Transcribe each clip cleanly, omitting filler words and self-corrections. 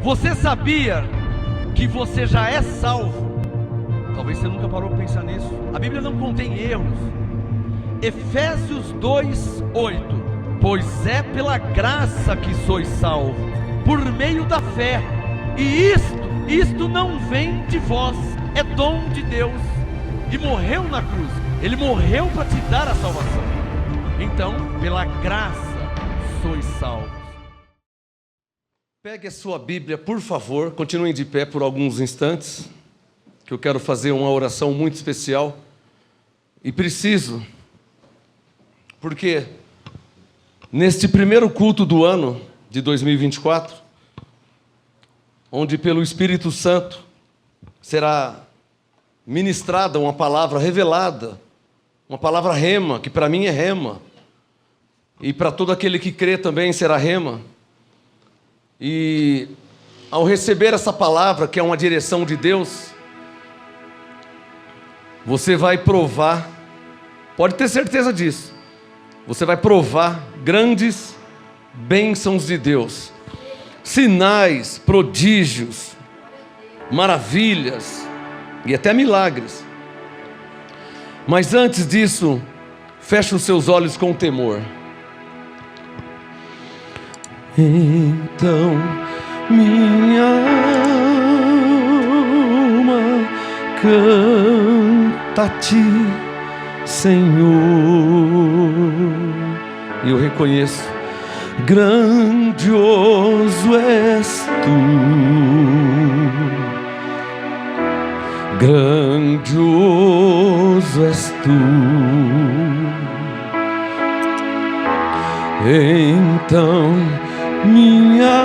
Você sabia que você já é salvo? Talvez você nunca parou para pensar nisso. A Bíblia não contém erros. Efésios 2:8. Pois é pela graça que sois salvos, por meio da fé. E isto não vem de vós, é dom de Deus. E morreu na cruz. Ele morreu para te dar a salvação. Então, pela graça sois salvos. Pegue a sua Bíblia, por favor. Continuem de pé por alguns instantes, que eu quero fazer uma oração muito especial. E preciso, porque neste primeiro culto do ano de 2024, onde pelo Espírito Santo será ministrada uma palavra revelada, uma palavra rema, que para mim é rema, e para todo aquele que crê também será rema. E ao receber essa palavra, que é uma direção de Deus, você vai provar, pode ter certeza disso, você vai provar grandes bênçãos de Deus, sinais, prodígios, maravilhas e até milagres. Mas antes disso, feche os seus olhos com temor. Então minha alma canta a ti, Senhor. E eu reconheço, grandioso és tu, grandioso és tu. Então minha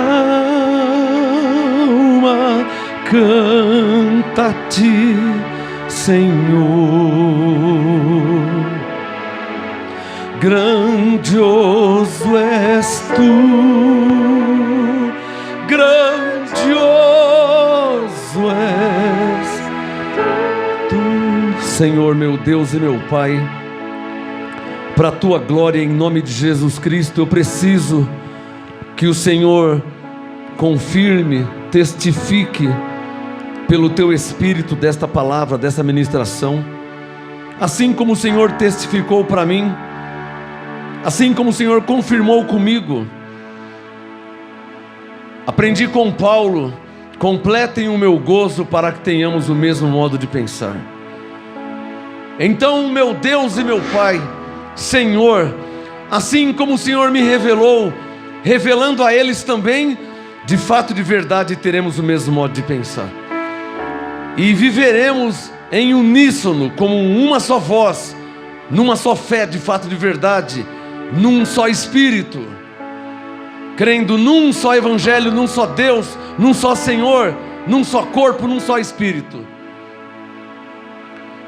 alma canta a ti, Senhor. Grandioso és tu, grandioso és tu, Senhor, meu Deus e meu Pai. Para a tua glória, em nome de Jesus Cristo, eu preciso que o Senhor confirme, testifique pelo teu Espírito desta palavra, dessa ministração. Assim como o Senhor testificou para mim, assim como o Senhor confirmou comigo. Aprendi com Paulo: completem o meu gozo para que tenhamos o mesmo modo de pensar. Então, meu Deus e meu Pai, Senhor, assim como o Senhor me revelou, revelando a eles também, de fato, de verdade, teremos o mesmo modo de pensar. E viveremos em uníssono, como uma só voz, numa só fé, de fato, de verdade, num só Espírito, crendo num só Evangelho, num só Deus, num só Senhor, num só corpo, num só Espírito.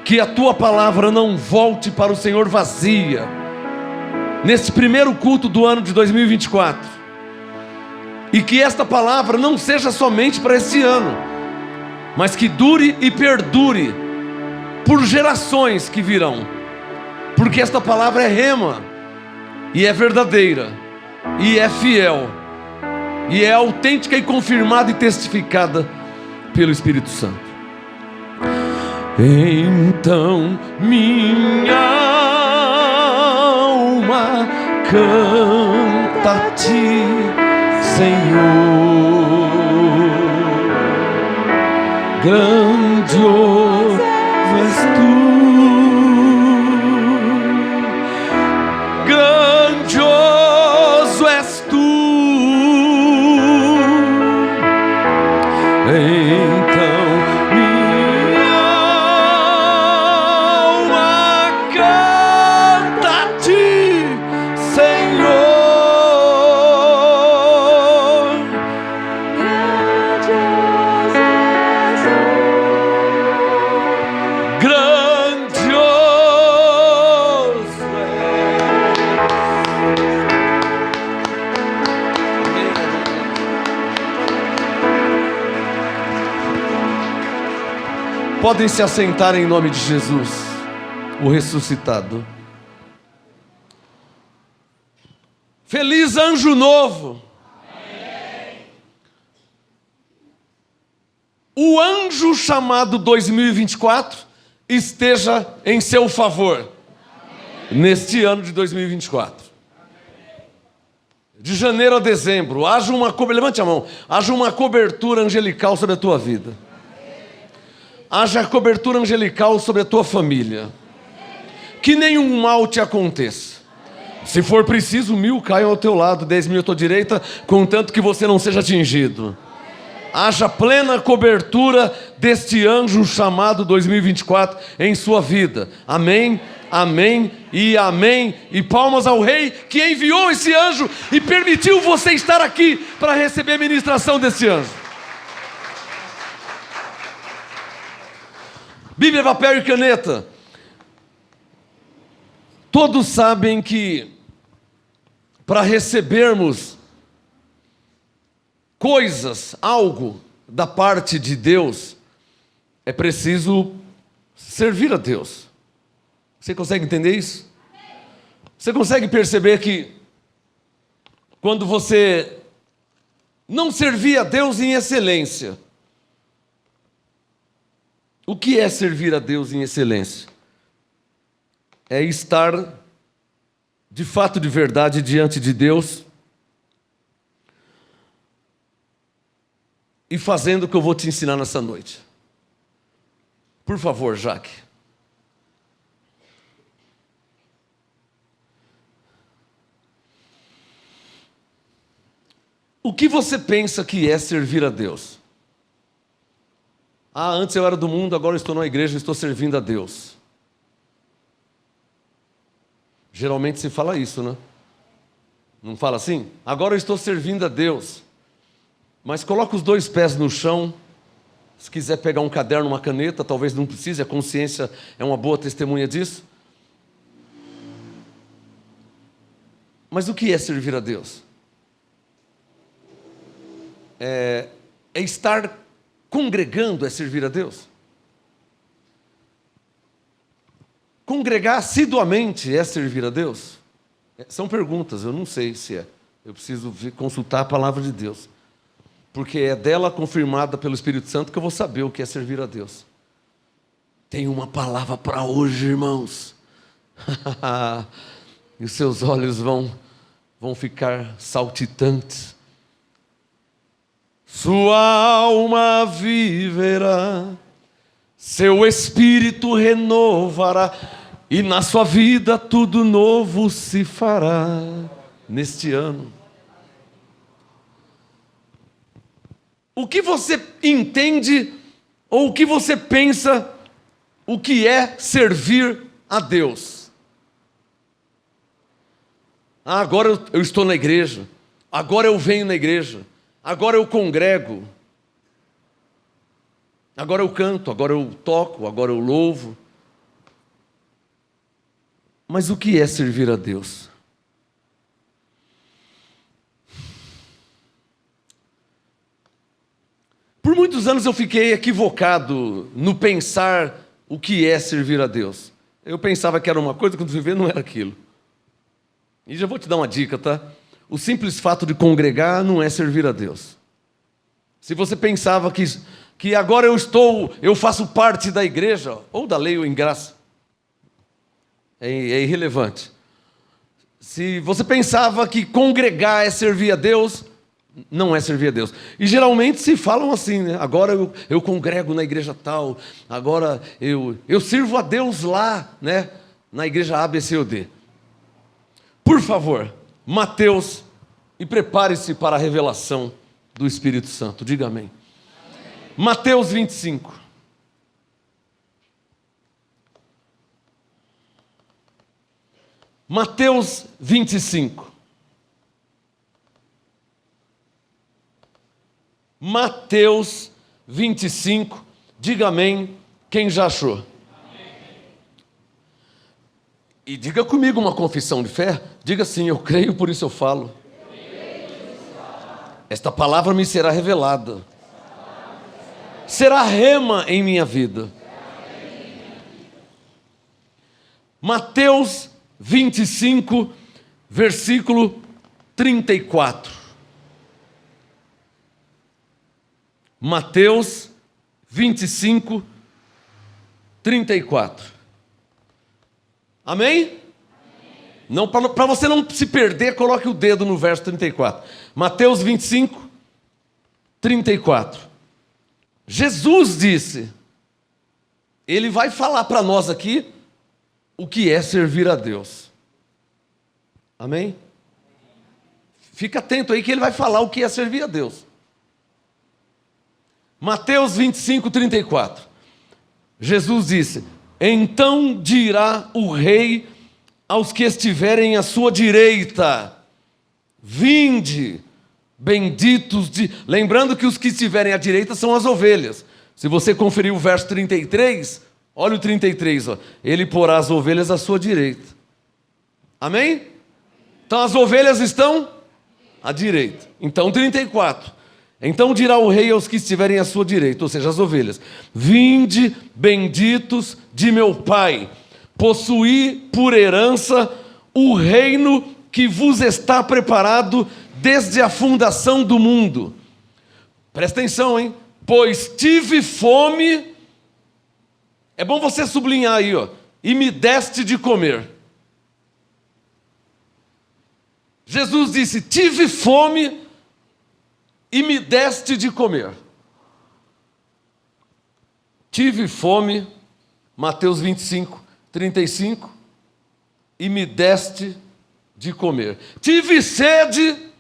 Que a tua palavra não volte para o Senhor vazia, nesse primeiro culto do ano de 2024, e que esta palavra não seja somente para esse ano, mas que dure e perdure por gerações que virão, porque esta palavra é rema, e é verdadeira, e é fiel, e é autêntica e confirmada e testificada pelo Espírito Santo. Então minha alma canta a ti, Senhor. Grandioso és tu, grandioso és tu. Então minha alma canta a ti, Senhor. Podem se assentar em nome de Jesus, o ressuscitado. Feliz Anjo Novo! Amém. o anjo chamado 2024 esteja em seu favor neste ano de 2024. De janeiro a dezembro, levante a mão, haja uma cobertura angelical sobre a tua vida. Haja cobertura angelical sobre a tua família. Que nenhum mal te aconteça. Se for preciso, 1000 caiam ao teu lado, 10.000 à tua direita, contanto que você não seja atingido. Haja plena cobertura deste anjo chamado 2024 em sua vida. Amém, amém e amém. E palmas ao Rei que enviou esse anjo e permitiu você estar aqui para receber a ministração desse anjo. Bíblia, papel e caneta. Todos sabem que para recebermos coisas, algo da parte de Deus, é preciso servir a Deus. Você consegue entender isso? Você consegue perceber que quando você não servir a Deus em excelência, o que é servir a Deus em excelência? É estar de fato, de verdade, diante de Deus e fazendo o que eu vou te ensinar nessa noite. Por favor, Jaque. O que você pensa que é servir a Deus? Antes eu era do mundo, agora eu estou na igreja e estou servindo a Deus. Geralmente se fala isso, né? Não fala assim? Agora eu estou servindo a Deus. Mas coloca os 2 pés no chão. Se quiser pegar um caderno, uma caneta, talvez não precise, a consciência é uma boa testemunha disso. Mas o que é servir a Deus? É estar congregando, é servir a Deus? Congregar assiduamente é servir a Deus? São perguntas, eu não sei se é. Eu preciso consultar a palavra de Deus. Porque é dela, confirmada pelo Espírito Santo, que eu vou saber o que é servir a Deus. Tem uma palavra para hoje, irmãos. E os seus olhos vão ficar saltitantes. Sua alma viverá, seu espírito renovará, e na sua vida tudo novo se fará neste ano. O que você entende ou o que você pensa o que é servir a Deus? Agora eu estou na igreja, agora eu venho na igreja, agora eu congrego, agora eu canto, agora eu toco, agora eu louvo. Mas o que é servir a Deus? Por muitos anos eu fiquei equivocado no pensar o que é servir a Deus. Eu pensava que era uma coisa, quando fui ver não era aquilo. E já vou te dar uma dica, tá? O simples fato de congregar não é servir a Deus. Se você pensava que agora eu faço parte da igreja, ou da lei ou em graça, é irrelevante. Se você pensava que congregar é servir a Deus, não é servir a Deus. E geralmente se falam assim, né? Agora eu congrego na igreja tal, agora eu sirvo a Deus lá, né? Na igreja A, B, C ou D. Por favor, Mateus, e prepare-se para a revelação do Espírito Santo. Diga amém. Mateus 25. Mateus 25. Mateus 25. Diga amém. Quem já achou? Amém. E diga comigo uma confissão de fé. Diga assim: eu creio, por isso eu falo. Esta palavra me será revelada. Será rema em minha vida. Mateus 25, versículo 34. Mateus 25, 34. Amém? Não, para você não se perder, coloque o dedo no verso 34. Mateus 25, 34. Jesus disse, ele vai falar para nós aqui o que é servir a Deus. Amém? Fica atento aí que ele vai falar o que é servir a Deus. Mateus 25, 34. Jesus disse, então dirá o rei aos que estiverem à sua direita, vinde, benditos de... Lembrando que os que estiverem à direita são as ovelhas. Se você conferir o verso 33, olha o 33, ó. Ele porá as ovelhas à sua direita. Amém? Então as ovelhas estão à direita. Então 34. Então dirá o rei aos que estiverem à sua direita, ou seja, as ovelhas, vinde, benditos de meu Pai, possuí por herança o reino que vos está preparado desde a fundação do mundo. Presta atenção, hein? Pois tive fome, é bom você sublinhar aí, ó, e me deste de comer. Jesus disse, tive fome e me deste de comer. Tive fome, Mateus 25, 35, e me deste de comer. Tive sede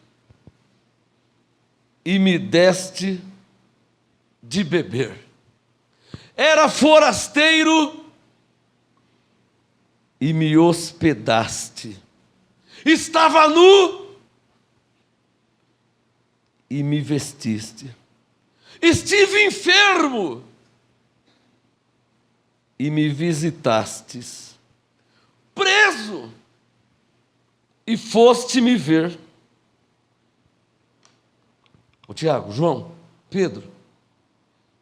e me deste de beber. Era forasteiro e me hospedaste. Estava nu e me vestiste. Estive enfermo e me visitastes. Preso e foste me ver. Ô Tiago, João, Pedro,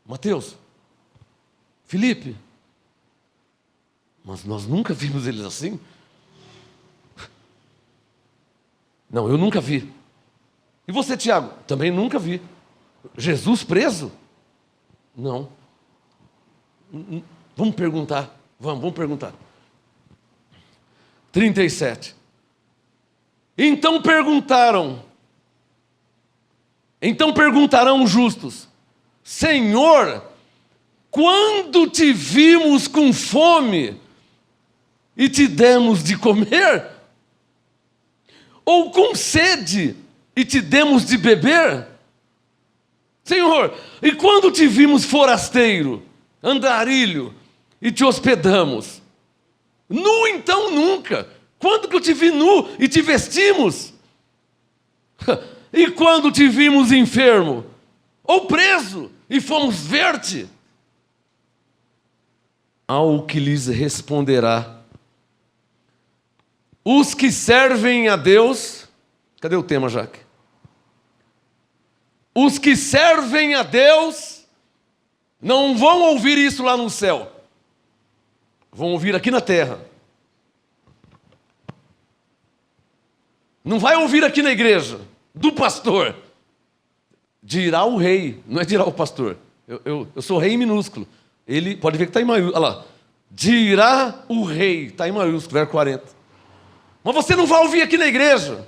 Mateus, Felipe, mas nós nunca vimos eles assim? Não, eu nunca vi. E você, Tiago? Também nunca vi. Jesus preso? Não. Vamos perguntar. Vamos perguntar. 37. Então perguntarão os justos, Senhor, quando te vimos com fome e te demos de comer? Ou com sede e te demos de beber? Senhor, e quando te vimos forasteiro, andarilho, e te hospedamos? Nu então nunca. Quando que eu te vi nu e te vestimos? E quando te vimos enfermo, ou preso, e fomos ver-te? Ao que lhes responderá, os que servem a Deus... Cadê o tema, Jaque? Os que servem a Deus não vão ouvir isso lá no céu. Vão ouvir aqui na terra. Não vai ouvir aqui na igreja, do pastor. Dirá o rei, não é dirá o pastor. Eu sou rei em minúsculo. Ele, pode ver que está em maiúsculo. Olha lá. Dirá o rei, está em maiúsculo, verso 40. Mas você não vai ouvir aqui na igreja.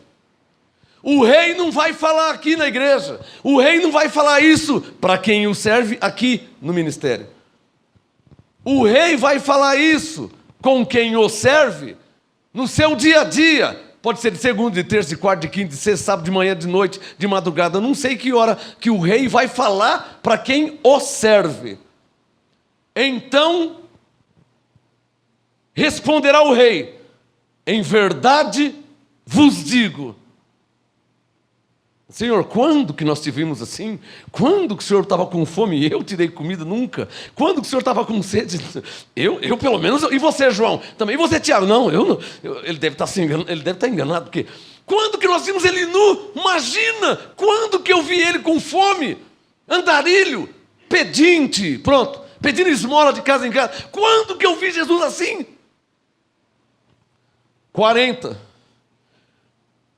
O rei não vai falar aqui na igreja. O rei não vai falar isso para quem o serve aqui no ministério. O rei vai falar isso com quem o serve no seu dia a dia. Pode ser de segunda, de terça, de quarta, de quinta, de sexta, sábado, de manhã, de noite, de madrugada. Eu não sei que hora que o rei vai falar para quem o serve. Então, responderá o rei, em verdade vos digo. Senhor, quando que nós te vimos assim? Quando que o Senhor estava com fome e eu te dei comida? Nunca. Quando que o Senhor estava com sede? Eu pelo menos. E você, João? Também. E você, Tiago? Não, eu não. Ele deve estar se enganando, ele deve estar enganado, porque quando que nós vimos ele nu? Imagina! Quando que eu vi ele com fome? Andarilho, pedinte, pronto, pedindo esmola de casa em casa. Quando que eu vi Jesus assim? 40.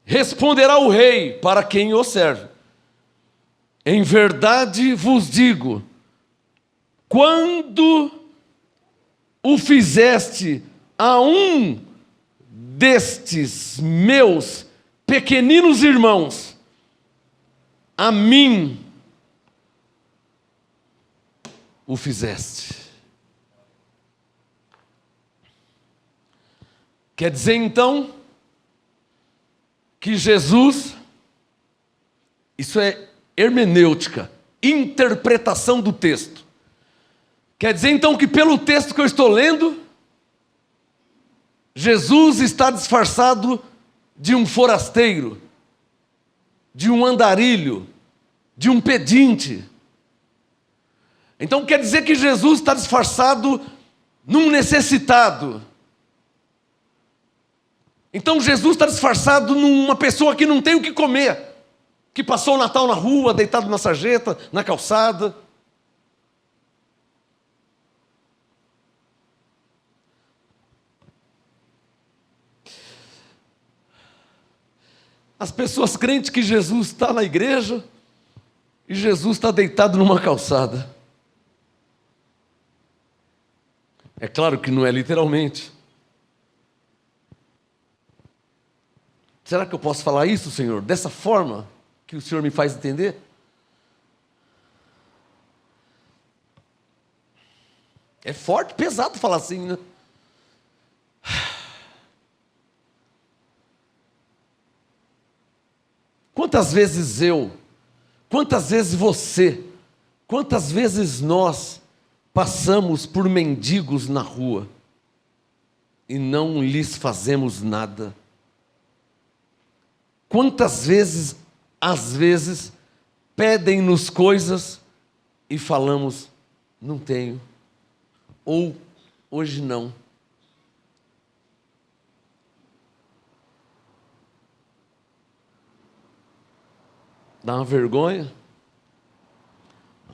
Responderá o rei para quem o serve. Em verdade vos digo, quando o fizeste a um destes meus pequeninos irmãos, a mim o fizeste. Quer dizer então que Jesus, isso é hermenêutica, interpretação do texto. Quer dizer então que pelo texto que eu estou lendo, Jesus está disfarçado de um forasteiro, de um andarilho, de um pedinte. Então quer dizer que Jesus está disfarçado num necessitado. Então Jesus está disfarçado numa pessoa que não tem o que comer, que passou o Natal na rua, deitado na sarjeta, na calçada. As pessoas crentes que Jesus está na igreja e Jesus está deitado numa calçada. É claro que não é literalmente. Será que eu posso falar isso, Senhor, dessa forma que o Senhor me faz entender? É forte, pesado falar assim, né? Quantas vezes quantas vezes você, quantas vezes nós passamos por mendigos na rua e não lhes fazemos nada? Quantas vezes, às vezes, pedem-nos coisas e falamos, não tenho, ou hoje não. Dá uma vergonha?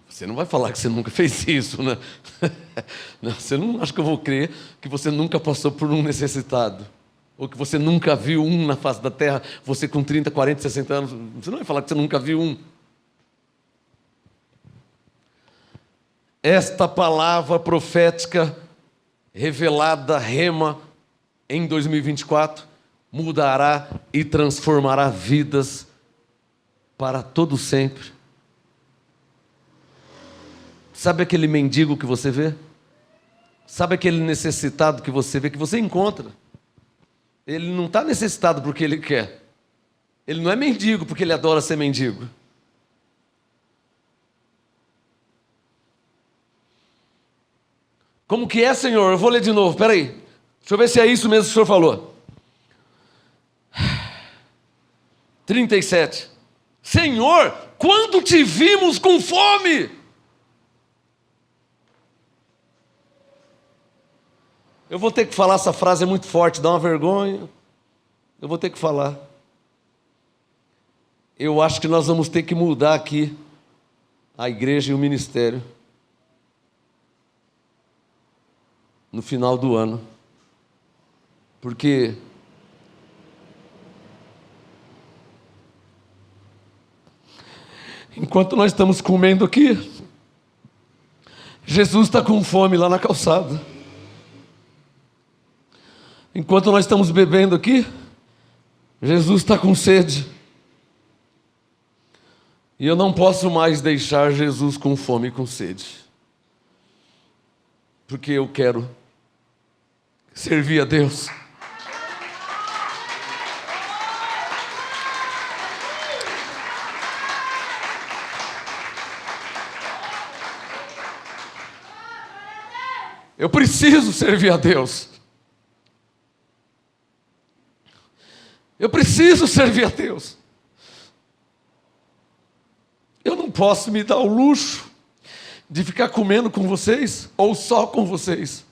Você não vai falar que você nunca fez isso, né? Não, você não acha que eu vou crer que você nunca passou por um necessitado. Ou que você nunca viu um na face da terra, você com 30, 40, 60 anos, você não vai falar que você nunca viu um. Esta palavra profética, revelada, rema, em 2024, mudará e transformará vidas para todo sempre. Sabe aquele mendigo que você vê? Sabe aquele necessitado que você vê, que você encontra? Ele não está necessitado porque ele quer. Ele não é mendigo porque ele adora ser mendigo. Como que é, Senhor? Eu vou ler de novo, espera aí. Deixa eu ver se é isso mesmo que o Senhor falou. 37. Senhor, quando te vimos com fome? Eu vou ter que falar, essa frase é muito forte, dá uma vergonha. Eu vou ter que falar. Eu acho que nós vamos ter que mudar aqui a igreja e o ministério no final do ano. Porque enquanto nós estamos comendo aqui, Jesus está com fome lá na calçada. Enquanto nós estamos bebendo aqui, Jesus está com sede. E eu não posso mais deixar Jesus com fome e com sede. Porque eu quero servir a Deus. Eu preciso servir a Deus. Eu preciso servir a Deus. Eu não posso me dar o luxo de ficar comendo com vocês ou só com vocês,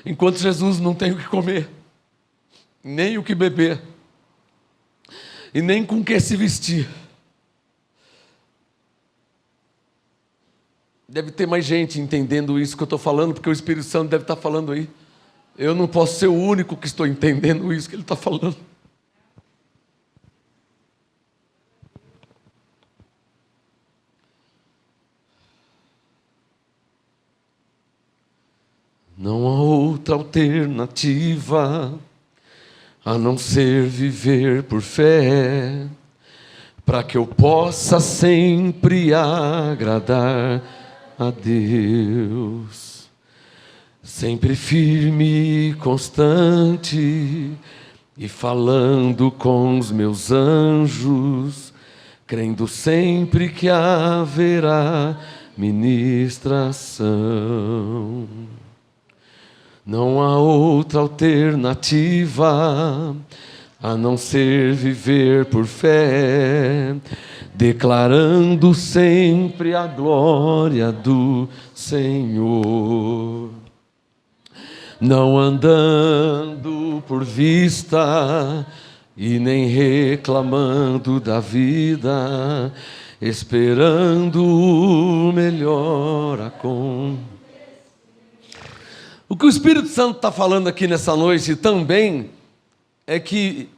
enquanto Jesus não tem o que comer, nem o que beber, e nem com o que se vestir. Deve ter mais gente entendendo isso que eu estou falando, porque o Espírito Santo deve estar falando aí. Eu não posso ser o único que estou entendendo isso que ele está falando. Não há outra alternativa a não ser viver por fé, para que eu possa sempre agradar a Deus. Sempre firme e constante, e falando com os meus anjos, crendo sempre que haverá ministração. Não há outra alternativa a não ser viver por fé, declarando sempre a glória do Senhor. Não andando por vista e nem reclamando da vida, esperando o melhor acontecer. O que o Espírito Santo está falando aqui nessa noite também é que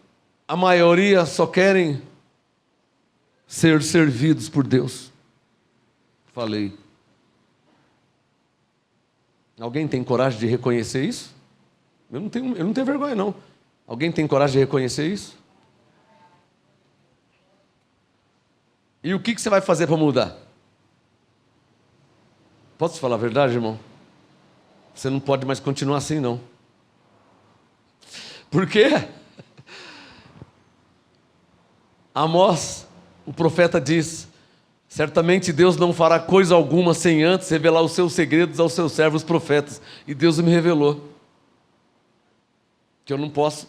a maioria só querem ser servidos por Deus. Falei. Alguém tem coragem de reconhecer isso? Eu não tenho vergonha, não. Alguém tem coragem de reconhecer isso? E o que você vai fazer para mudar? Posso falar a verdade, irmão? Você não pode mais continuar assim, não. Por quê? Amós, o profeta diz: certamente Deus não fará coisa alguma sem antes revelar os seus segredos aos seus servos profetas. E Deus me revelou que eu não posso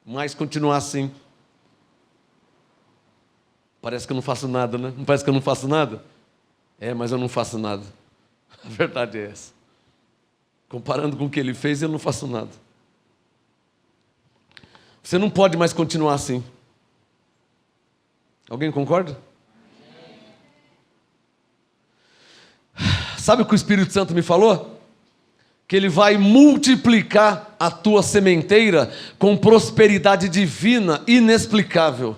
mais continuar assim. Parece que eu não faço nada, né? Não parece que eu não faço nada? É, mas eu não faço nada. A verdade é essa. Comparando com o que ele fez, eu não faço nada. Você não pode mais continuar assim. Alguém concorda? Sabe o que o Espírito Santo me falou? Que ele vai multiplicar a tua sementeira com prosperidade divina inexplicável.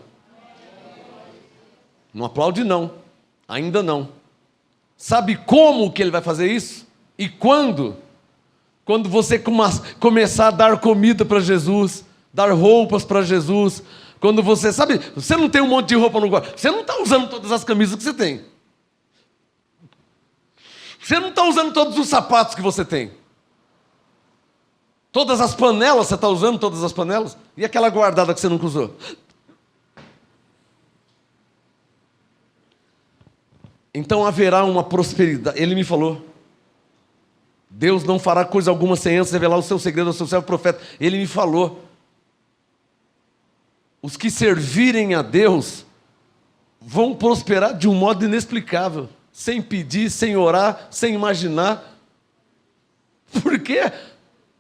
Não aplaude não, ainda não. Sabe como que ele vai fazer isso? E quando? Quando você começar a dar comida para Jesus, dar roupas para Jesus, quando você, sabe, você não tem um monte de roupa no guarda, você não está usando todas as camisas que você tem. Você não está usando todos os sapatos que você tem. Todas as panelas, você está usando todas as panelas? E aquela guardada que você nunca usou? Então haverá uma prosperidade. Ele me falou: Deus não fará coisa alguma sem antes revelar o seu segredo ao seu servo profeta. Ele me falou: os que servirem a Deus vão prosperar de um modo inexplicável, sem pedir, sem orar, sem imaginar. Por quê?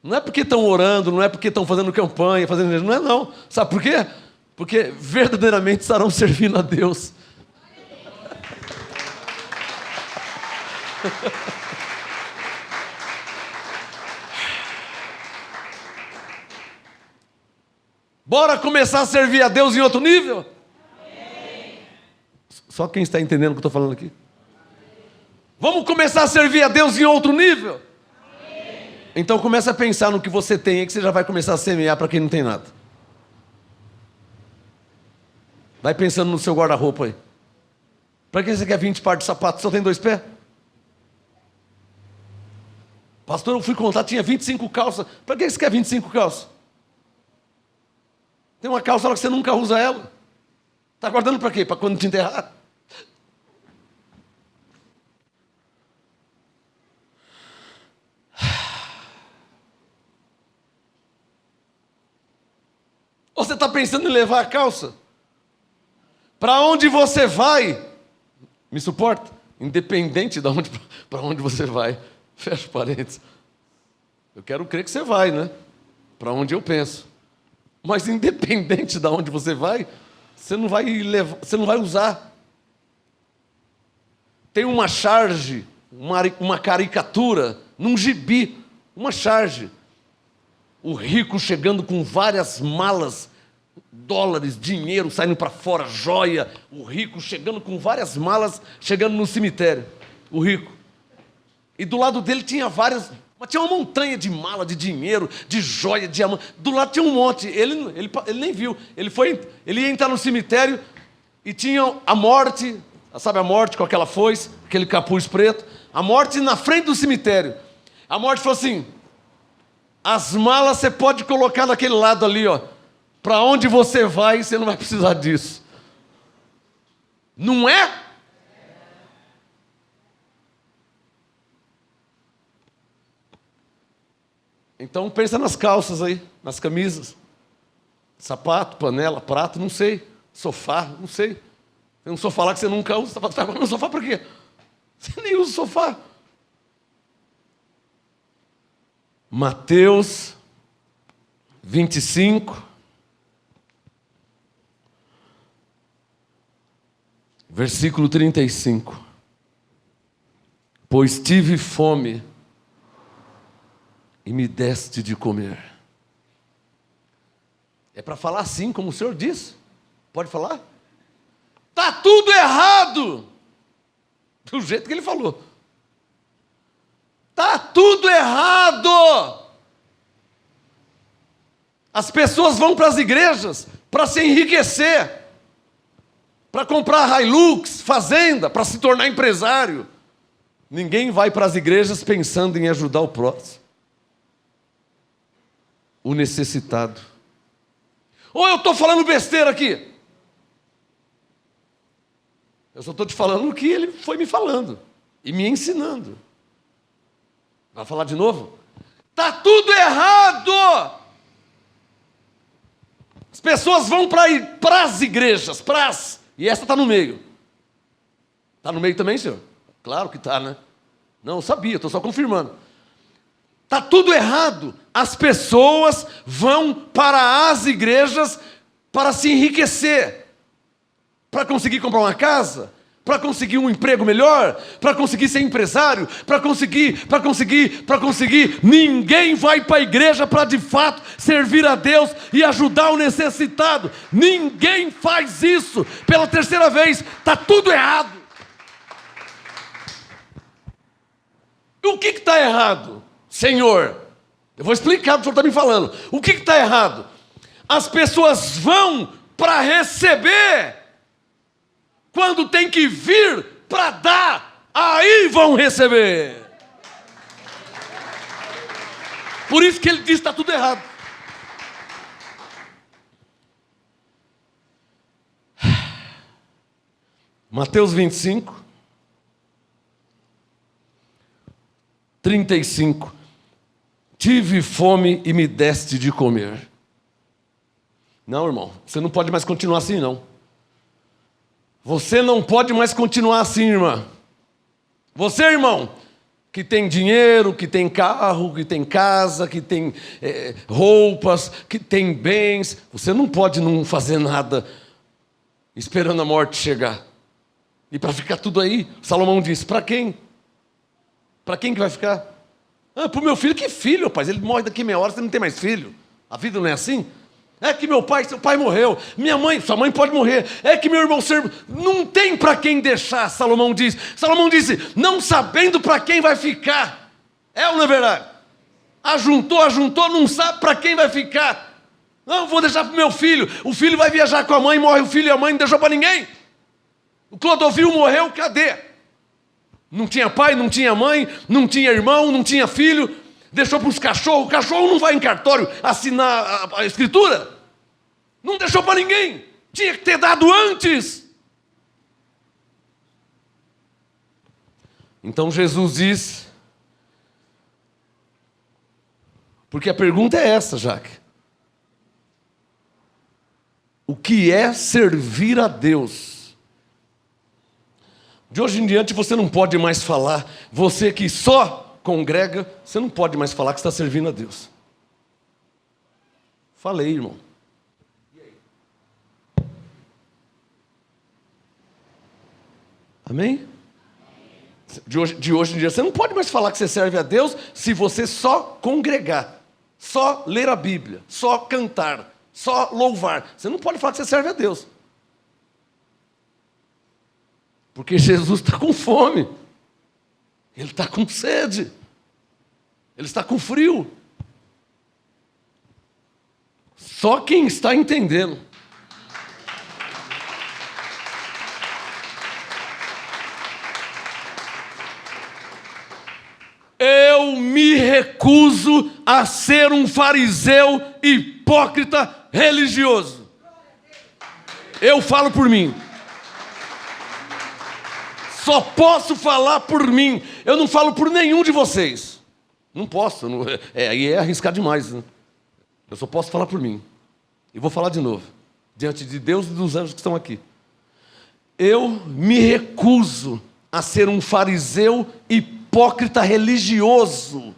Não é porque estão orando, não é porque estão fazendo campanha, não é não. Sabe por quê? Porque verdadeiramente estarão servindo a Deus. Bora começar a servir a Deus em outro nível? Amém. Só quem está entendendo o que eu estou falando aqui? Vamos começar a servir a Deus em outro nível? Amém. Então comece a pensar no que você tem aí, que você já vai começar a semear para quem não tem nada. Vai pensando no seu guarda-roupa aí. Para que você quer 20 pares de sapatos? Só tem 2 pés? Pastor, eu fui contar, tinha 25 calças. Para que você quer 25 calças? Tem uma calça lá que você nunca usa ela. Está guardando para quê? Para quando te enterrar? Ou você está pensando em levar a calça? Para onde você vai? Me suporta? Independente de para onde você vai. Fecha parênteses. Eu quero crer que você vai, né? Para onde eu penso. Mas independente de onde você vai, você não vai levar, você não vai usar. Tem uma charge, uma caricatura, num gibi, uma charge. O rico chegando com várias malas, dólares, dinheiro saindo para fora, joia. O rico chegando com várias malas, chegando no cemitério. O rico. E do lado dele tinha várias Mas tinha uma montanha de mala, de dinheiro, de joia, de diamante. Do lado tinha um monte. Ele nem viu. Ele ia entrar no cemitério e tinha a morte, sabe a morte com aquela foice, aquele capuz preto. A morte na frente do cemitério. A morte falou assim: as malas você pode colocar naquele lado ali, ó. Para onde você vai, você não vai precisar disso. Não é? Então pensa nas calças aí, nas camisas, sapato, panela, prato, não sei, sofá, não sei. Tem um sofá lá que você nunca usa, você está no sofá para quê? Você nem usa o sofá. Mateus 25, versículo 35. Pois tive fome e me deste de comer. É para falar assim, como o Senhor disse? Pode falar? Está tudo errado! Do jeito que ele falou. Está tudo errado! As pessoas vão para as igrejas para se enriquecer, para comprar Hilux, fazenda, para se tornar empresário. Ninguém vai para as igrejas pensando em ajudar o próximo, o necessitado. Ou eu estou falando besteira aqui? Eu só estou te falando o que ele foi me falando e me ensinando. Vai falar de novo? Está tudo errado! As pessoas vão para as igrejas, e essa está no meio. Está no meio também, senhor? Claro que está, né? Não, eu sabia, estou só confirmando. Está tudo errado. As pessoas vão para as igrejas para se enriquecer, para conseguir comprar uma casa, para conseguir um emprego melhor, para conseguir ser empresário, para conseguir. Ninguém vai para a igreja para de fato servir a Deus e ajudar o necessitado. Ninguém faz isso. Pela terceira vez, está tudo errado. O que está errado, Senhor? Eu vou explicar o que o Senhor está me falando. O que está errado? As pessoas vão para receber, quando tem que vir para dar, aí vão receber. Por isso que ele diz que está tudo errado. Mateus 25, 35. Tive fome e me deste de comer. Não, irmão, você não pode mais continuar assim, não. Você não pode mais continuar assim, irmã. Você, irmão, que tem dinheiro, que tem carro, que tem casa, que tem roupas, que tem bens, você não pode não fazer nada esperando a morte chegar. E para ficar tudo aí, Salomão disse, para quem? Para quem que vai ficar? Para o meu filho. Que filho, rapaz? Ele morre daqui meia hora, você não tem mais filho. A vida não é assim? É que seu pai morreu. Minha mãe, sua mãe pode morrer. É que meu irmão serve. Não tem para quem deixar, Salomão diz. Salomão disse, não sabendo para quem vai ficar. É ou não é verdade? Ajuntou, não sabe para quem vai ficar. Não, vou deixar para o meu filho. O filho vai viajar com a mãe, morre o filho e a mãe não deixou para ninguém. O Clodovil morreu, cadê? Não tinha pai, não tinha mãe, não tinha irmão, não tinha filho. Deixou para os cachorros. O cachorro não vai em cartório assinar a escritura. Não deixou para ninguém. Tinha que ter dado antes. Então Jesus diz, porque a pergunta é essa, Jaque. O que é servir a Deus? De hoje em diante você não pode mais falar, você que só congrega, você não pode mais falar que está servindo a Deus. Falei, irmão. E aí? Amém? De hoje em dia, você não pode mais falar que você serve a Deus se você só congregar, só ler a Bíblia, só cantar, só louvar. Você não pode falar que você serve a Deus. Porque Jesus está com fome. Ele está com sede. Ele está com frio. Só quem está entendendo. Eu me recuso a ser um fariseu hipócrita religioso. Eu falo por mim. Só posso falar por mim. Eu não falo por nenhum de vocês. Não posso. Aí é arriscar demais, né? Eu só posso falar por mim. E vou falar de novo. Diante de Deus e dos anjos que estão aqui. Eu me recuso a ser um fariseu hipócrita religioso.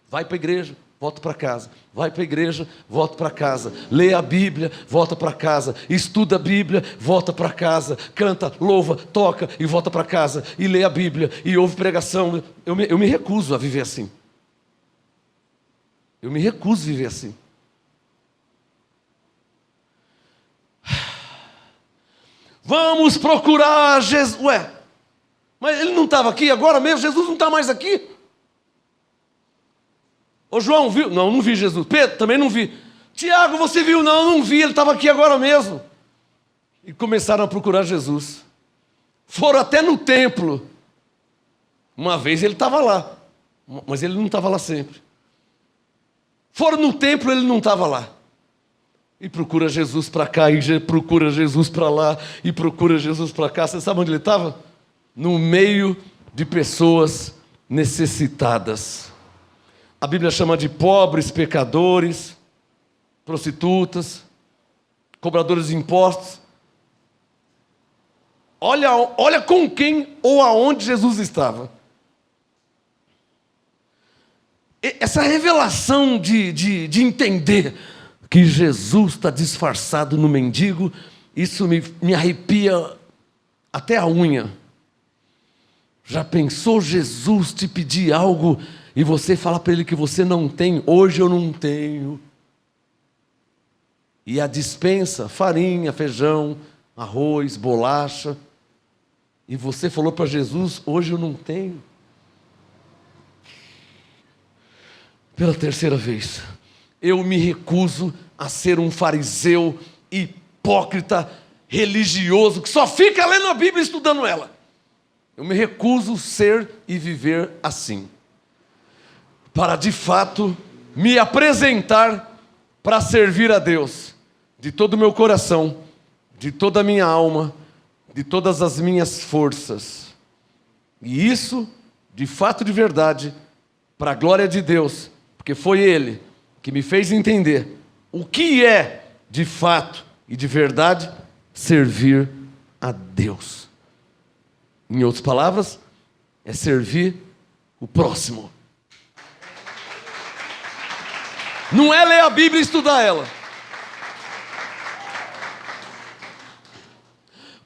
Vai para a igreja, volta para casa. Vai para a igreja, volta para casa. Lê a Bíblia, volta para casa. Estuda a Bíblia, volta para casa. Canta, louva, toca e volta para casa. E lê a Bíblia e ouve pregação. Eu me recuso a viver assim. Eu me recuso a viver assim. Vamos procurar Jesus. Ué, mas ele não estava aqui agora mesmo? Jesus não está mais aqui? Ô João, viu? Não, não vi Jesus. Pedro, também não vi. Tiago, você viu? Não, não vi, ele estava aqui agora mesmo. E começaram a procurar Jesus. Foram até no templo. Uma vez ele estava lá, mas ele não estava lá sempre. Foram no templo, ele não estava lá. E procura Jesus para cá, e procura Jesus para lá, e procura Jesus para cá. Você sabe onde ele estava? No meio de pessoas necessitadas. A Bíblia chama de pobres, pecadores, prostitutas, cobradores de impostos. Olha com quem ou aonde Jesus estava. Essa revelação de entender que Jesus está disfarçado no mendigo, isso me arrepia até a unha. Já pensou Jesus te pedir algo e você falar para ele que você não tem? Hoje eu não tenho. E a despensa, farinha, feijão, arroz, bolacha. E você falou para Jesus, hoje eu não tenho. Pela terceira vez. Eu me recuso a ser um fariseu hipócrita religioso que só fica lendo a Bíblia e estudando ela. Eu me recuso a ser e viver assim. Para de fato me apresentar para servir a Deus de todo o meu coração, de toda a minha alma, de todas as minhas forças. E isso, de fato, de verdade, para a glória de Deus, porque foi Ele que me fez entender o que é, de fato e de verdade, servir a Deus. Em outras palavras, é servir o próximo. Não é ler a Bíblia e estudar ela.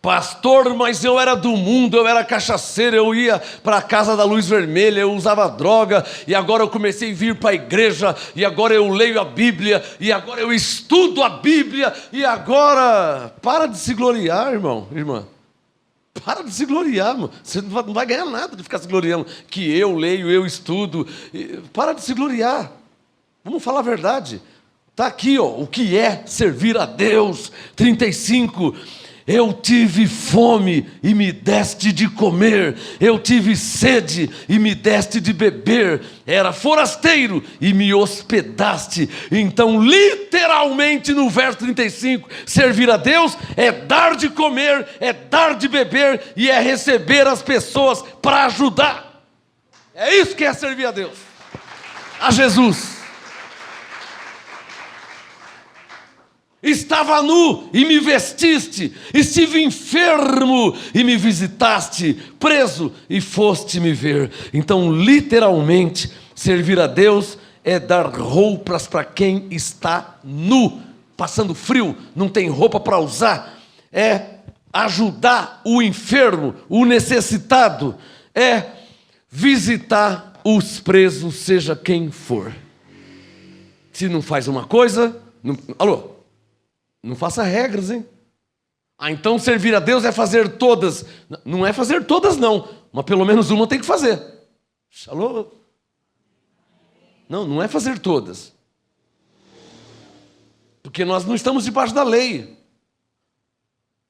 Pastor, mas eu era do mundo, eu era cachaceiro, eu ia para a casa da luz vermelha, eu usava droga, e agora eu comecei a vir para a igreja, e agora eu leio a Bíblia, e agora eu estudo a Bíblia, e agora... Para de se gloriar, irmão, irmã. Para de se gloriar, irmão. Você não vai ganhar nada de ficar se gloriando, que eu leio, eu estudo. Para de se gloriar. Vamos falar a verdade. Está aqui, ó, o que é servir a Deus. 35. Eu tive fome e me deste de comer, eu tive sede e me deste de beber, era forasteiro e me hospedaste. Então, literalmente no verso 35, servir a Deus é dar de comer, é dar de beber e é receber as pessoas para ajudar. É isso que é servir a Deus, a Jesus. Estava nu e me vestiste, estive enfermo e me visitaste, preso e foste me ver. Então, literalmente, servir a Deus é dar roupas para quem está nu, passando frio, não tem roupa para usar. É ajudar o enfermo, o necessitado, é visitar os presos, seja quem for. Se não faz uma coisa, alô? Não faça regras, hein? Então servir a Deus é fazer todas. Não é fazer todas, não. Mas pelo menos uma tem que fazer. Alô? Não, não é fazer todas. Porque nós não estamos debaixo da lei.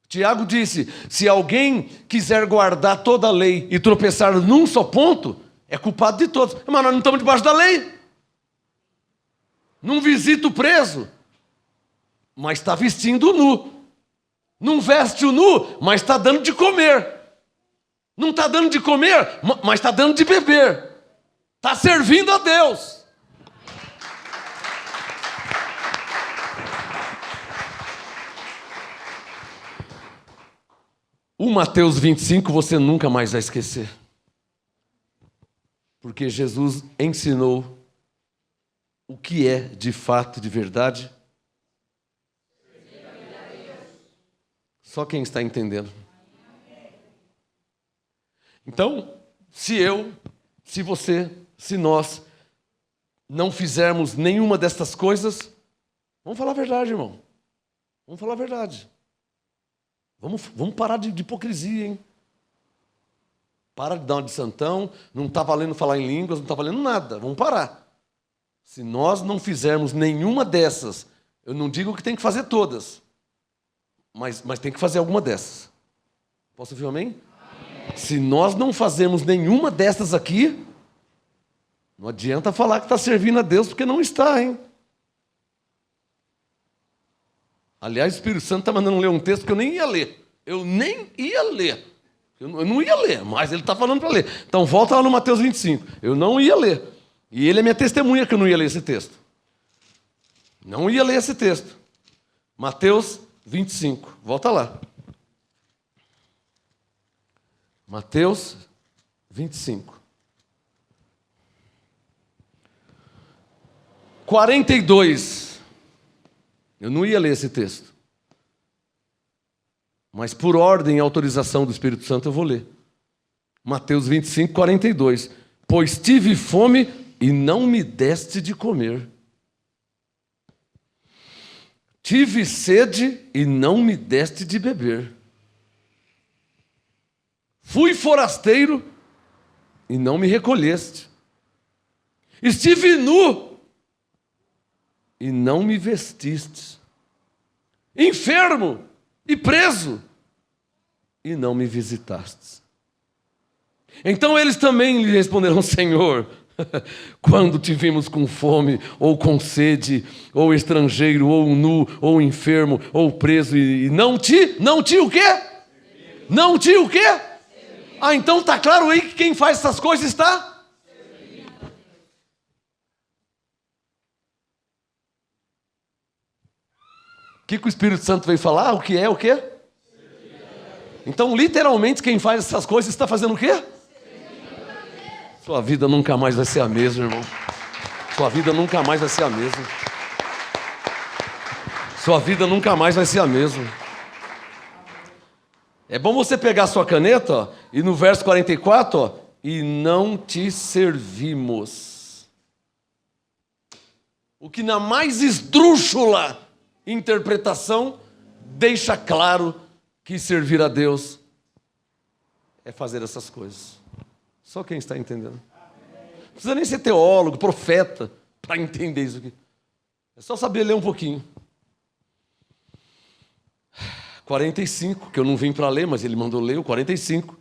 Tiago disse, se alguém quiser guardar toda a lei e tropeçar num só ponto, é culpado de todos. Mas nós não estamos debaixo da lei. Não visita o preso, mas está vestindo nu. Não veste o nu, mas está dando de comer. Não está dando de comer, mas está dando de beber. Está servindo a Deus. O Mateus 25 você nunca mais vai esquecer. Porque Jesus ensinou o que é de fato, de verdade. Só quem está entendendo. Então, se você, se nós não fizermos nenhuma destas coisas, vamos falar a verdade, irmão. Vamos falar a verdade. Vamos parar de hipocrisia, hein? Para de dar uma de santão, não está valendo falar em línguas, não está valendo nada. Vamos parar. Se nós não fizermos nenhuma dessas, eu não digo que tem que fazer todas, mas tem que fazer alguma dessas. Posso ouvir um amém? Amém. Se nós não fazermos nenhuma dessas aqui, não adianta falar que está servindo a Deus, porque não está, hein? Aliás, o Espírito Santo está mandando ler um texto que eu nem ia ler. Eu nem ia ler. Eu não ia ler, mas ele está falando para ler. Então volta lá no Mateus 25. Eu não ia ler. E ele é minha testemunha que eu não ia ler esse texto. Não ia ler esse texto. Mateus 25. Volta lá. Mateus 25. 42. Eu não ia ler esse texto. Mas por ordem e autorização do Espírito Santo eu vou ler. Mateus 25, 42. Pois tive fome e não me deste de comer. Tive sede e não me deste de beber. Fui forasteiro e não me recolheste. Estive nu e não me vestistes. Enfermo e preso e não me visitastes. Então eles também lhe responderão: Senhor, quando te vimos com fome, ou com sede, ou estrangeiro, ou nu, ou enfermo, ou preso, e não te o quê? Não te o quê? Ah, então está claro aí que quem faz essas coisas está? O que o Espírito Santo veio falar? O que é o quê? Então, literalmente, quem faz essas coisas está fazendo o quê? Sua vida nunca mais vai ser a mesma, irmão. Sua vida nunca mais vai ser a mesma. Sua vida nunca mais vai ser a mesma. É bom você pegar a sua caneta, ó, e no verso 44, ó, e não te servimos. O que na mais esdrúxula interpretação deixa claro que servir a Deus é fazer essas coisas. Só quem está entendendo. Não precisa nem ser teólogo, profeta, para entender isso aqui. É só saber ler um pouquinho. 45, que eu não vim para ler, mas ele mandou ler o 45.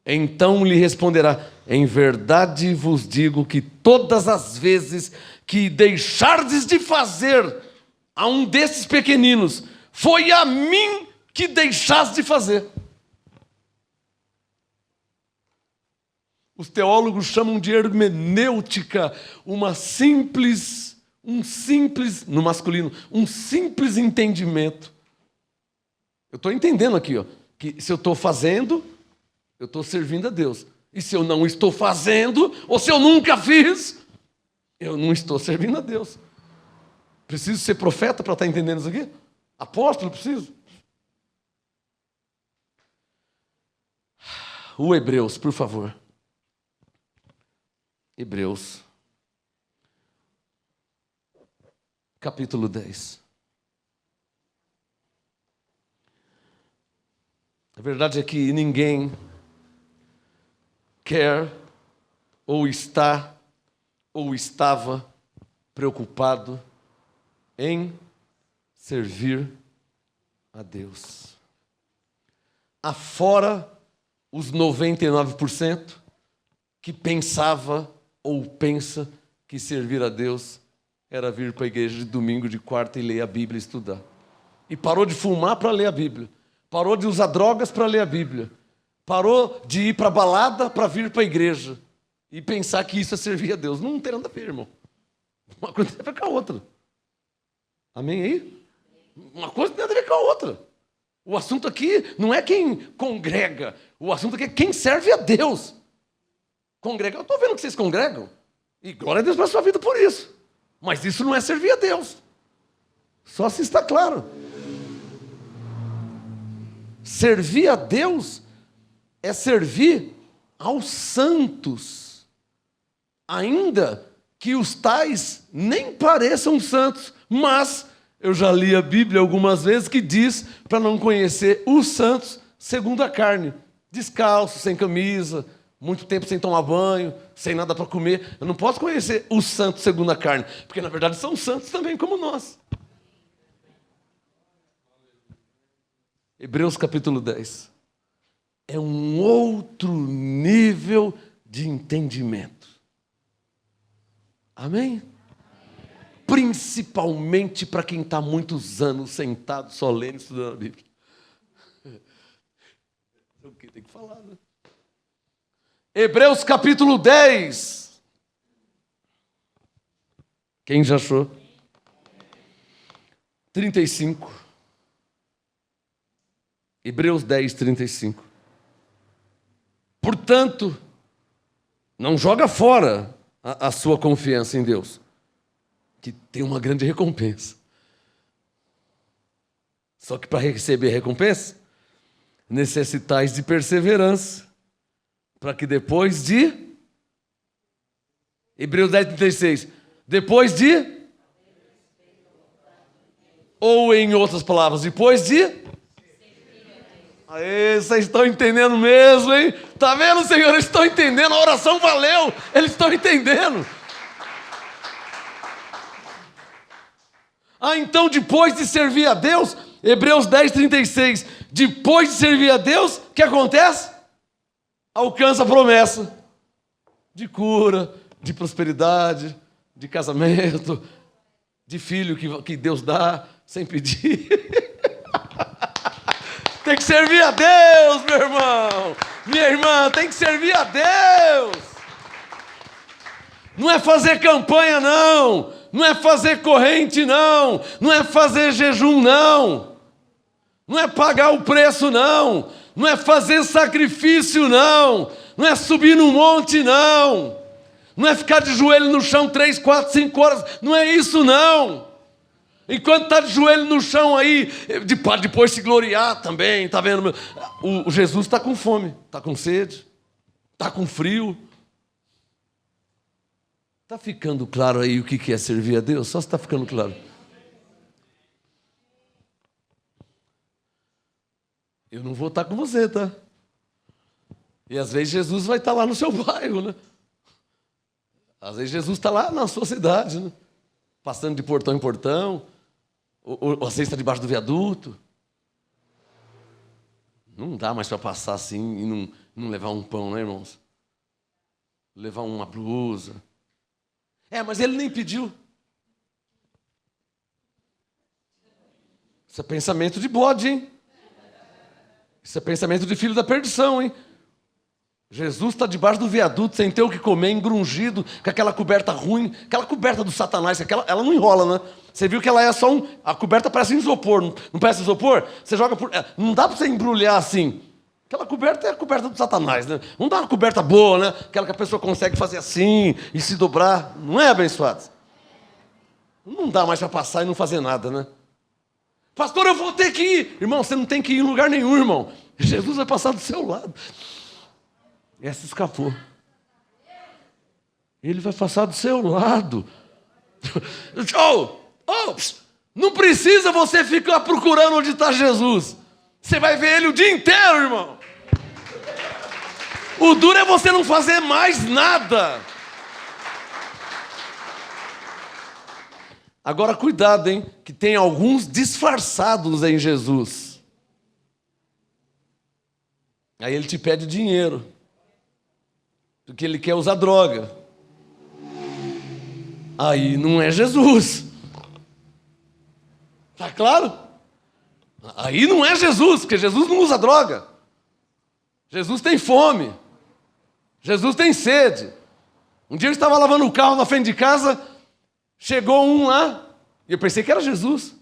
Então lhe responderá: em verdade vos digo que todas as vezes que deixardes de fazer a um desses pequeninos, foi a mim que deixaste de fazer. Os teólogos chamam de hermenêutica um simples, no masculino, um simples entendimento. Eu estou entendendo aqui, ó, que se eu estou fazendo, eu estou servindo a Deus. E se eu não estou fazendo, ou se eu nunca fiz, eu não estou servindo a Deus. Preciso ser profeta para estar entendendo isso aqui? Apóstolo, preciso? O Hebreus, por favor. Hebreus. Capítulo 10. A verdade é que ninguém quer, ou está, ou estava preocupado em servir a Deus. Afora os 99% que pensava ou pensa que servir a Deus era vir para a igreja de domingo, de quarta e ler a Bíblia e estudar. E parou de fumar para ler a Bíblia. Parou de usar drogas para ler a Bíblia. Parou de ir para a balada para vir para a igreja. E pensar que isso é servir a Deus. Não tem nada a ver, irmão. Uma coisa tem a ver com a outra. Amém aí? Uma coisa tem nada a ver com a outra. O assunto aqui não é quem congrega. O assunto aqui é quem serve a Deus. Congrega. Eu estou vendo que vocês congregam. E glória a Deus pela sua vida por isso. Mas isso não é servir a Deus. Só se está claro. Servir a Deus é servir aos santos, ainda que os tais nem pareçam santos, mas eu já li a Bíblia algumas vezes que diz para não conhecer os santos segundo a carne, descalço, sem camisa, muito tempo sem tomar banho, sem nada para comer. Eu não posso conhecer os santos segundo a carne, porque na verdade são santos também como nós. Hebreus capítulo 10. É um outro nível de entendimento. Amém? Principalmente para quem está muitos anos sentado, só lendo, estudando a Bíblia. O que tem que falar, né? Hebreus capítulo 10. Quem já achou? 35. Hebreus 10, 35. Portanto, não joga fora a sua confiança em Deus, que tem uma grande recompensa. Só que para receber a recompensa, necessitais de perseverança, para que depois de... Hebreus 10, 36. Depois de... Ou em outras palavras, depois de... Aê, vocês estão entendendo mesmo, hein? Tá vendo, Senhor? Eles estão entendendo, a oração valeu, eles estão entendendo. Então depois de servir a Deus, Hebreus 10, 36, depois de servir a Deus, o que acontece? Alcança a promessa de cura, de prosperidade, de casamento, de filho que Deus dá sem pedir. Tem que servir a Deus, meu irmão. Minha irmã, tem que servir a Deus. Não é fazer campanha, não. Não é fazer corrente, não. Não é fazer jejum, não. Não é pagar o preço, não. Não é fazer sacrifício, não. Não é subir no monte, não. Não é ficar de joelho no chão 3, 4, 5 horas. Não é isso, não. Enquanto está de joelho no chão aí, depois se gloriar também, está vendo? O Jesus está com fome, está com sede, está com frio. Está ficando claro aí o que é servir a Deus? Só se está ficando claro. Eu não vou estar com você, tá? E às vezes Jesus vai estar lá no seu bairro, né? Às vezes Jesus está lá na sua cidade, né? Passando de portão em portão. Ou você está debaixo do viaduto. Não dá mais para passar assim e não levar um pão, né, irmãos? Levar uma blusa. Mas ele nem pediu. Isso é pensamento de bode, hein? Isso é pensamento de filho da perdição, hein? Jesus está debaixo do viaduto, sem ter o que comer, engrungido, com aquela coberta ruim, aquela coberta do Satanás, ela não enrola, né? Você viu que ela é só a coberta parece um isopor, não parece isopor? Você joga por... Não dá para você embrulhar assim. Aquela coberta é a coberta do Satanás, né? Não dá uma coberta boa, né? Aquela que a pessoa consegue fazer assim e se dobrar. Não é, abençoados? Não dá mais para passar e não fazer nada, né? Pastor, eu vou ter que ir. Irmão, você não tem que ir em lugar nenhum, irmão. Jesus vai passar do seu lado. Essa escapou. Ele vai passar do seu lado. Não precisa você ficar procurando onde está Jesus. Você vai ver ele o dia inteiro, irmão. O duro é você não fazer mais nada. Agora cuidado, hein? Que tem alguns disfarçados em Jesus. Aí ele te pede dinheiro, porque ele quer usar droga. Aí não é Jesus. Tá claro? Aí não é Jesus, porque Jesus não usa droga. Jesus tem fome. Jesus tem sede. Um dia eu estava lavando o carro na frente de casa, chegou um lá, e eu pensei que era Jesus.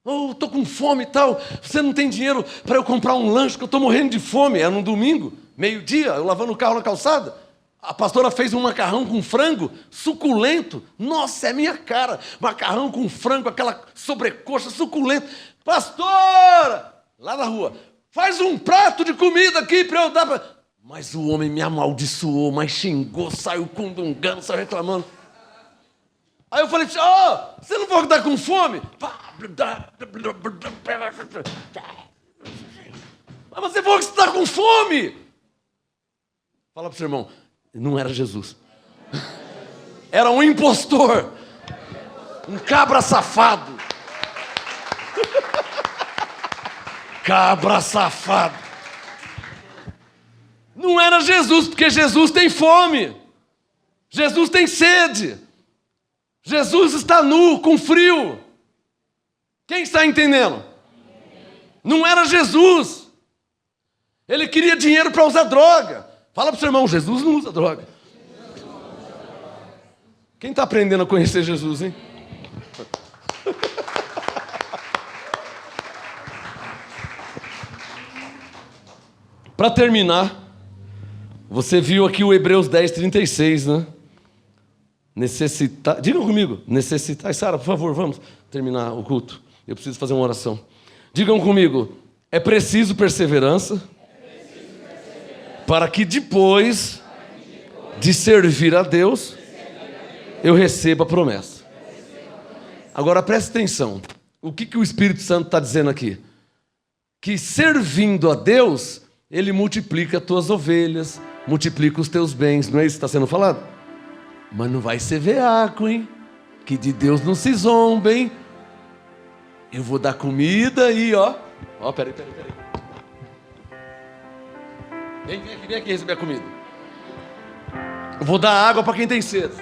Oh, estou com fome e tal, você não tem dinheiro para eu comprar um lanche, que eu estou morrendo de fome. Era num domingo, meio-dia, eu lavando o carro na calçada. A pastora fez um macarrão com frango, suculento. Nossa, é minha cara. Macarrão com frango, aquela sobrecoxa suculenta. Pastora! Lá na rua. Faz um prato de comida aqui para eu dar pra... Mas o homem me amaldiçoou, mas xingou, saiu cundungando, saiu reclamando. Aí eu falei, você não pode estar com fome? Mas você falou que você está com fome. Fala para o seu irmão, não era Jesus. Era um impostor. Um cabra safado. Cabra safado. Não era Jesus, porque Jesus tem fome. Jesus tem sede. Jesus está nu, com frio. Quem está entendendo? Não era Jesus. Ele queria dinheiro para usar droga. Fala para o seu irmão, Jesus não usa droga. Quem está aprendendo a conhecer Jesus, hein? Para terminar, você viu aqui o Hebreus 10:36, né? Necessitar, digam comigo, necessitar. Sara, por favor, vamos terminar o culto. Eu preciso fazer uma oração. Digam comigo, é preciso perseverança, para que depois de servir a Deus, eu receba a promessa. Agora preste atenção. O que o Espírito Santo está dizendo aqui? Que servindo a Deus, Ele multiplica as tuas ovelhas, multiplica os teus bens. Não é isso que está sendo falado? Mas não vai ser veaco, hein? Que de Deus não se zomba, hein? Eu vou dar comida e peraí. Vem aqui receber a comida. Eu vou dar água para quem tem sede.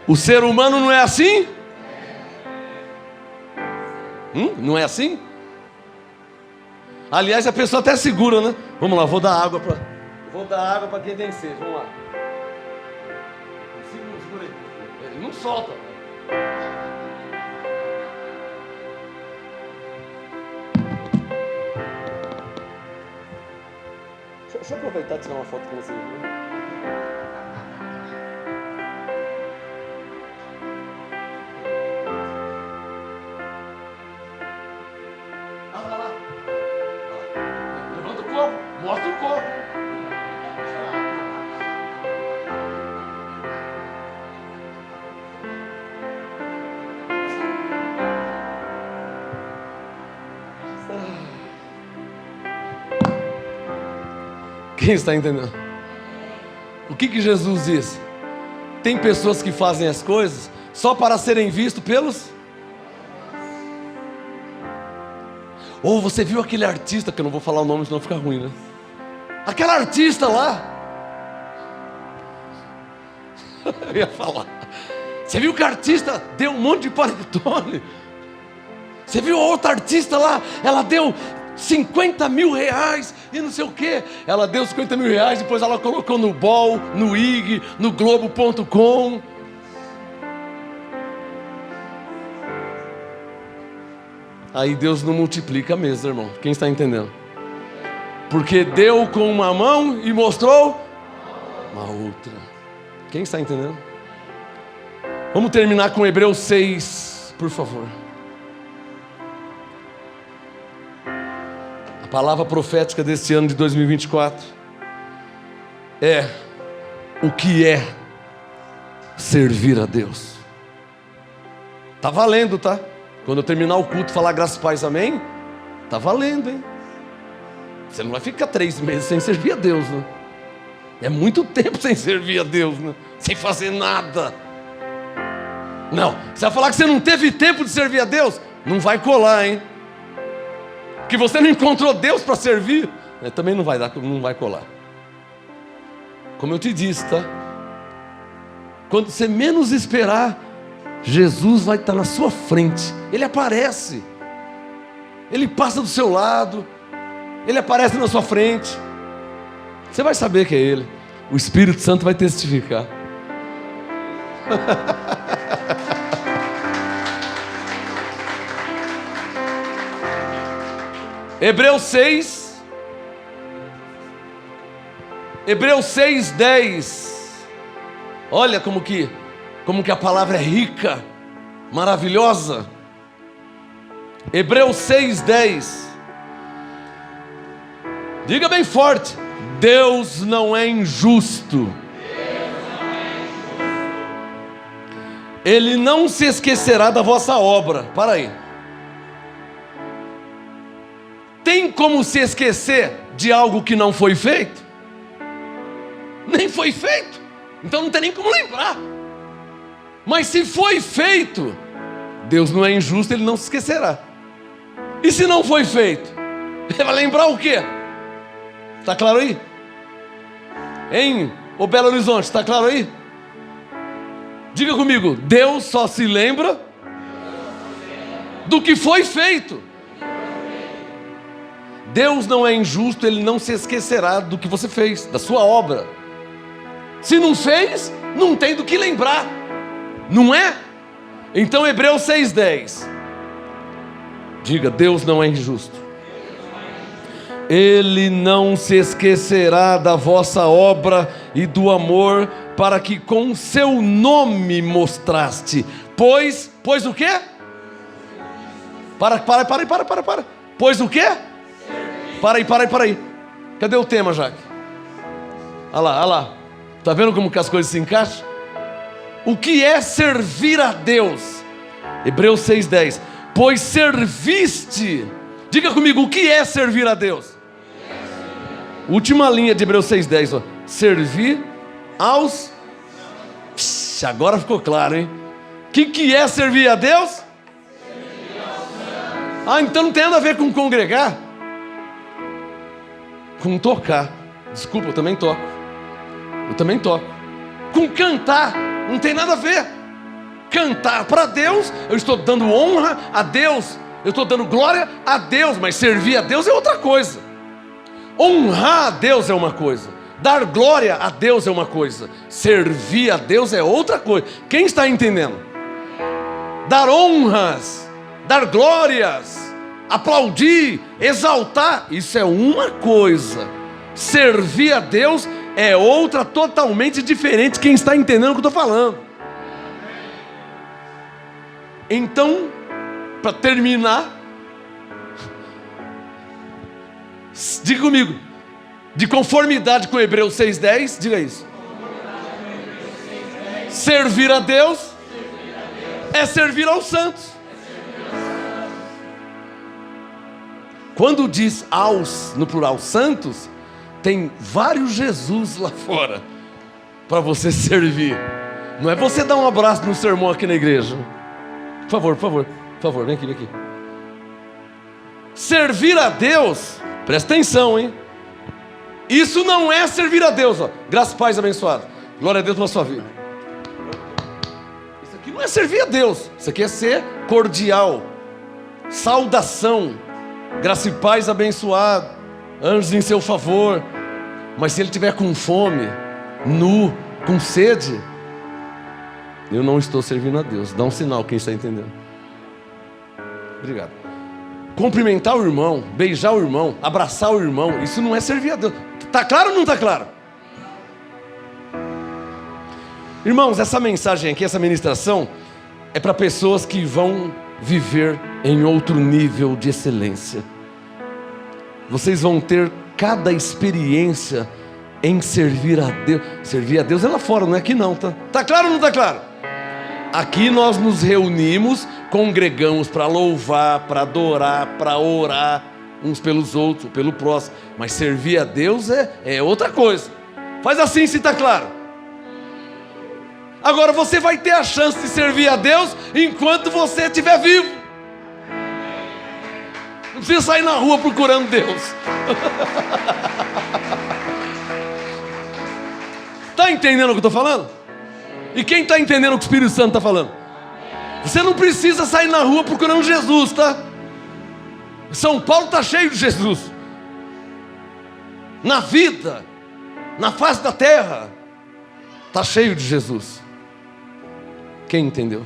O ser humano não é assim? Não é assim? Aliás, a pessoa até segura, né? Vamos lá, vou dar água para quem tem sede. Vamos lá. Segura aí. Ele não solta. Deixa eu aproveitar e tirar uma foto com vocês. Levanta o corpo, mostra o corpo. Quem está entendendo? O que Jesus diz? Tem pessoas que fazem as coisas só para serem vistos pelos... Ou você viu aquele artista, que eu não vou falar o nome, senão fica ruim, né? Aquela artista lá. Eu ia falar. Você viu que a artista deu um monte de panetone? Você viu a outra artista lá? Ela deu 50 mil reais e não sei o quê. Ela deu 50 mil reais, depois ela colocou no Bol, no IG, no Globo.com. Aí Deus não multiplica mesmo, irmão. Quem está entendendo? Porque deu com uma mão e mostrou uma outra. Quem está entendendo? Vamos terminar com Hebreus 6, por favor. A palavra profética desse ano de 2024 é: o que é servir a Deus? Tá valendo, tá? Quando eu terminar o culto, falar graças, paz, amém, Tá valendo, hein? Você não vai ficar 3 meses sem servir a Deus, né? É muito tempo sem servir a Deus, né? Sem fazer nada. Não, você vai falar que você não teve tempo de servir a Deus? Não vai colar, hein? Que você não encontrou Deus para servir? Também não vai dar, não vai colar. Como eu te disse, tá? Quando você menos esperar, Jesus vai estar na sua frente. Ele aparece. Ele passa do seu lado. Ele aparece na sua frente. Você vai saber que é Ele. O Espírito Santo vai testificar. Hebreus 6:10. Olha como que a palavra é rica, maravilhosa. Hebreus 6:10. Diga bem forte: Deus não é injusto. Ele não se esquecerá da vossa obra. Para aí. Tem como se esquecer de algo que não foi feito? Nem foi feito. Então não tem nem como lembrar. Mas se foi feito, Deus não é injusto, Ele não se esquecerá. E se não foi feito, Ele vai lembrar o quê? Está claro aí? Hein? Ô Belo Horizonte, está claro aí? Diga comigo: Deus só se lembra do que foi feito. Deus não é injusto, Ele não se esquecerá do que você fez, da sua obra. Se não fez, não tem do que lembrar, não é? Então Hebreus 6:10. Diga: Deus não é injusto. Ele não se esquecerá da vossa obra e do amor para que com seu nome mostraste. Pois o quê? Para. Pois o quê? Para aí. Cadê o tema, Jaque? Olha lá. Está vendo como que as coisas se encaixam? O que é servir a Deus? Hebreus 6:10. Pois serviste. Diga comigo: o que é servir a Deus? Última linha de Hebreus 6:10. Servir aos... agora ficou claro, hein? O que é servir a Deus? Então não tem nada a ver com congregar. Com tocar. Desculpa, eu também toco. Com cantar. Não tem nada a ver. Cantar para Deus, eu estou dando honra a Deus, eu estou dando glória a Deus. Mas servir a Deus é outra coisa. Honrar a Deus é uma coisa, dar glória a Deus é uma coisa, servir a Deus é outra coisa. Quem está entendendo? Dar honras, dar glórias, aplaudir, exaltar, isso é uma coisa. Servir a Deus é outra, totalmente diferente. Quem está entendendo o que eu estou falando? Então, para terminar, diga comigo, de conformidade com Hebreus 6:10, diga isso. Servir a Deus é servir aos santos. Quando diz aos, no plural, santos, tem vários Jesus lá fora para você servir. Não é você dar um abraço no sermão aqui na igreja. Por favor, vem aqui. Servir a Deus, presta atenção, hein? Isso não é servir a Deus, ó. Graças, paz, abençoado. Glória a Deus pela sua vida. Isso aqui não é servir a Deus. Isso aqui é ser cordial. Saudação. Graça e paz, abençoado. Anjos em seu favor. Mas se ele estiver com fome, nu, com sede, eu não estou servindo a Deus. Dá um sinal, quem está entendendo. Obrigado. Cumprimentar o irmão, beijar o irmão, abraçar o irmão, isso não é servir a Deus. Está claro ou não está claro? Irmãos, essa mensagem aqui, essa ministração, é para pessoas que vão viver em outro nível de excelência. Vocês vão ter cada experiência em servir a Deus. Servir a Deus é lá fora, não é aqui não, tá? Está claro ou não está claro? Aqui nós nos reunimos, congregamos para louvar, para adorar, para orar, uns pelos outros, pelo próximo. Mas servir a Deus é outra coisa. Faz assim se está claro. Agora você vai ter a chance de servir a Deus enquanto você estiver vivo. Não precisa sair na rua procurando Deus. Está entendendo o que eu estou falando? E quem está entendendo o que o Espírito Santo está falando? Você não precisa sair na rua procurando Jesus, tá? São Paulo está cheio de Jesus. Na vida, na face da terra, está cheio de Jesus. Quem entendeu?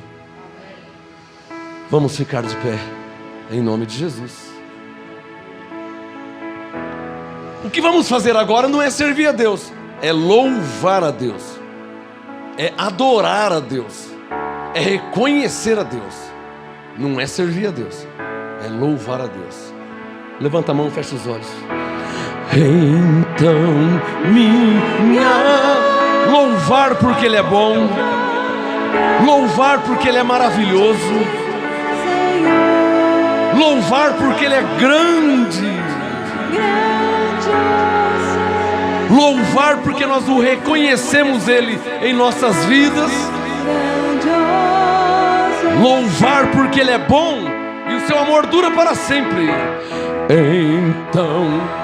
Vamos ficar de pé, em nome de Jesus. O que vamos fazer agora não é servir a Deus, é louvar a Deus, é adorar a Deus, é reconhecer a Deus. Não é servir a Deus, é louvar a Deus. Levanta a mão, fecha os olhos. Então louvar porque Ele é bom, louvar porque Ele é maravilhoso, louvar porque Ele é grande, louvar porque nós o reconhecemos Ele em nossas vidas, louvar porque Ele é bom e o seu amor dura para sempre. Então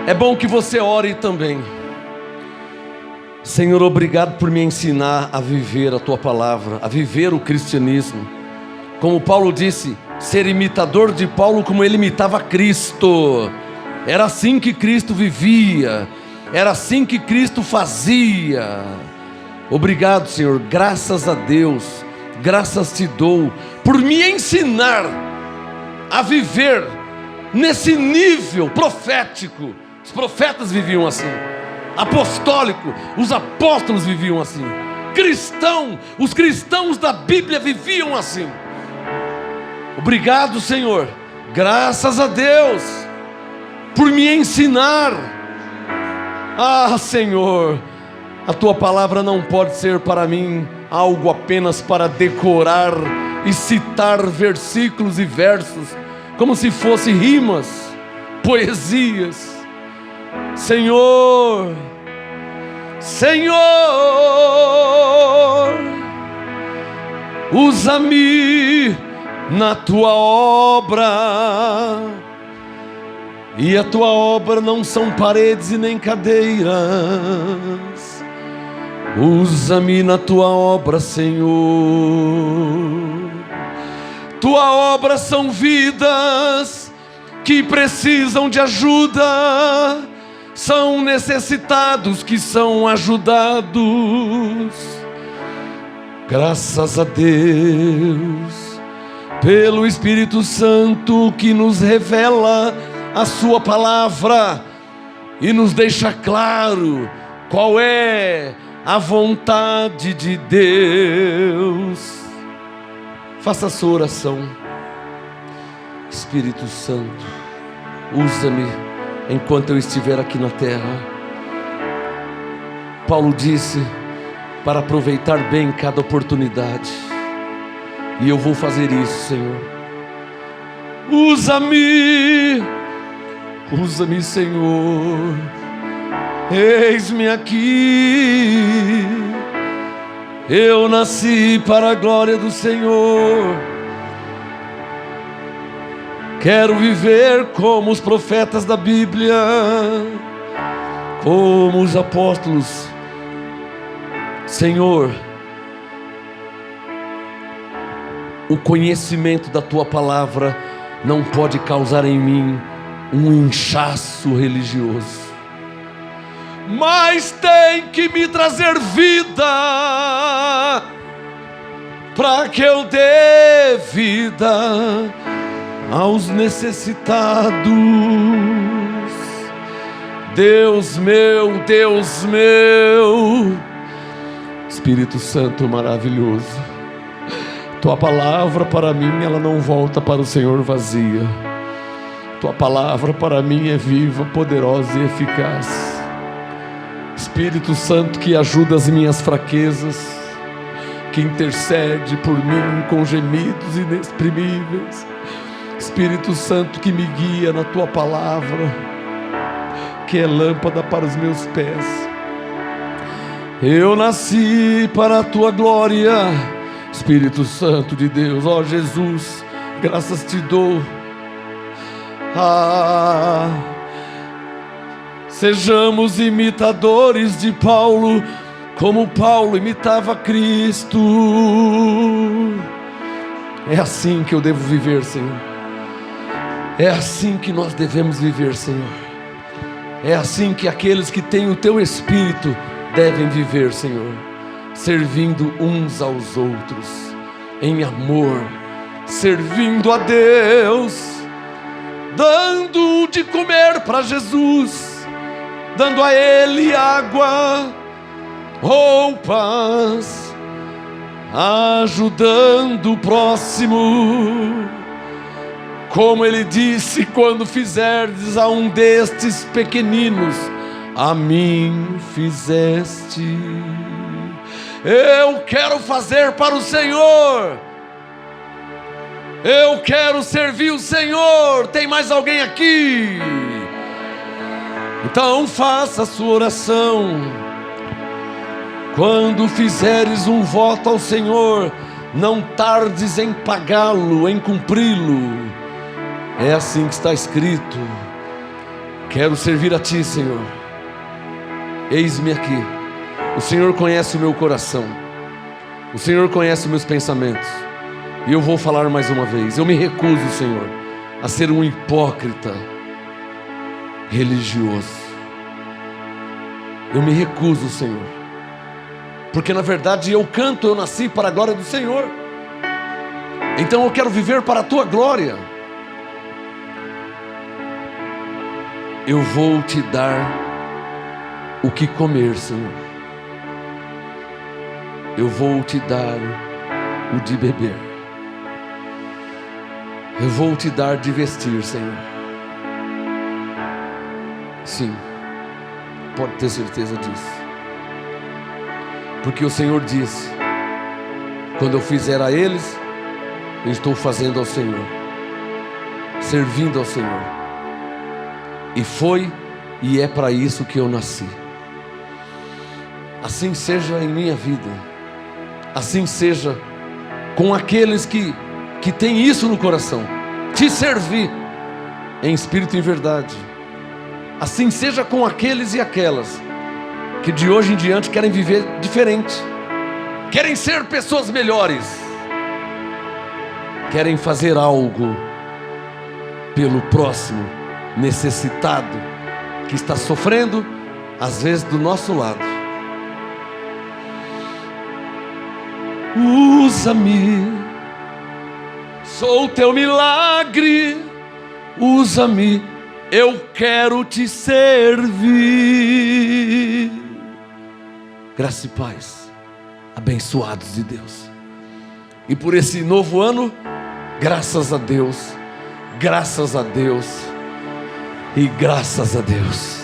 é bom que você ore também. Senhor, obrigado por me ensinar a viver a Tua palavra, a viver o cristianismo. Como Paulo disse, ser imitador de Paulo como ele imitava Cristo. Era assim que Cristo vivia, era assim que Cristo fazia. Obrigado, Senhor, graças a Deus, graças te dou por me ensinar a viver nesse nível profético. Os profetas viviam assim, apostólico, os apóstolos viviam assim, cristão, os cristãos da Bíblia viviam assim. Obrigado, Senhor, graças a Deus por me ensinar. Ah, Senhor, a Tua palavra não pode ser para mim algo apenas para decorar e citar versículos e versos como se fossem rimas, poesias. Senhor, Senhor, usa-me na Tua obra, e a Tua obra não são paredes e nem cadeiras. Usa-me na Tua obra, Senhor. Tua obra são vidas que precisam de ajuda, são necessitados que são ajudados. Graças a Deus pelo Espírito Santo que nos revela a Sua palavra e nos deixa claro qual é a vontade de Deus. Faça a sua oração. Espírito Santo, usa-me enquanto eu estiver aqui na terra. Paulo disse para aproveitar bem cada oportunidade, e eu vou fazer isso, Senhor. Usa-me, usa-me, Senhor. Eis-me aqui. Eu nasci para a glória do Senhor. Quero viver como os profetas da Bíblia, como os apóstolos. Senhor, o conhecimento da Tua palavra não pode causar em mim um inchaço religioso, mas tem que me trazer vida, para que eu dê vida aos necessitados. Deus meu, Espírito Santo maravilhoso, Tua palavra para mim, ela não volta para o Senhor vazia. Tua palavra para mim é viva, poderosa e eficaz. Espírito Santo que ajuda as minhas fraquezas, que intercede por mim com gemidos inexprimíveis. Espírito Santo que me guia na Tua palavra, que é lâmpada para os meus pés. Eu nasci para a Tua glória, Espírito Santo de Deus. Ó Jesus, graças Te dou. Sejamos imitadores de Paulo, como Paulo imitava Cristo. É assim que eu devo viver, Senhor. É assim que nós devemos viver, Senhor. É assim que aqueles que têm o Teu Espírito devem viver, Senhor, servindo uns aos outros, em amor, servindo a Deus, dando de comer para Jesus, dando a Ele água, roupas, ajudando o próximo. Como Ele disse: quando fizerdes a um destes pequeninos, a mim fizeste. Eu quero fazer para o Senhor. Eu quero servir o Senhor. Tem mais alguém aqui? Então faça a sua oração. Quando fizeres um voto ao Senhor, não tardes em pagá-lo, em cumpri-lo. É assim que está escrito: quero servir a Ti, Senhor. Eis-me aqui. O Senhor conhece o meu coração, o Senhor conhece os meus pensamentos. E eu vou falar mais uma vez: eu me recuso, Senhor, a ser um hipócrita religioso. Eu me recuso, Senhor, porque na verdade eu canto, eu nasci para a glória do Senhor. Então eu quero viver para a Tua glória. Eu vou Te dar o que comer, Senhor. Eu vou Te dar o de beber. Eu vou Te dar de vestir, Senhor. Sim, pode ter certeza disso. Porque o Senhor disse: quando eu fizer a eles, eu estou fazendo ao Senhor, servindo ao Senhor. E foi e é para isso que eu nasci. Assim seja em minha vida. Assim seja com aqueles que têm isso no coração: Te servir em espírito e em verdade. Assim seja com aqueles e aquelas que de hoje em diante querem viver diferente, querem ser pessoas melhores, querem fazer algo pelo próximo necessitado, que está sofrendo, às vezes do nosso lado. Usa-me, sou Teu milagre. Usa-me, eu quero Te servir. Graça e paz, abençoados de Deus. E por esse novo ano, graças a Deus, graças a Deus e graças a Deus.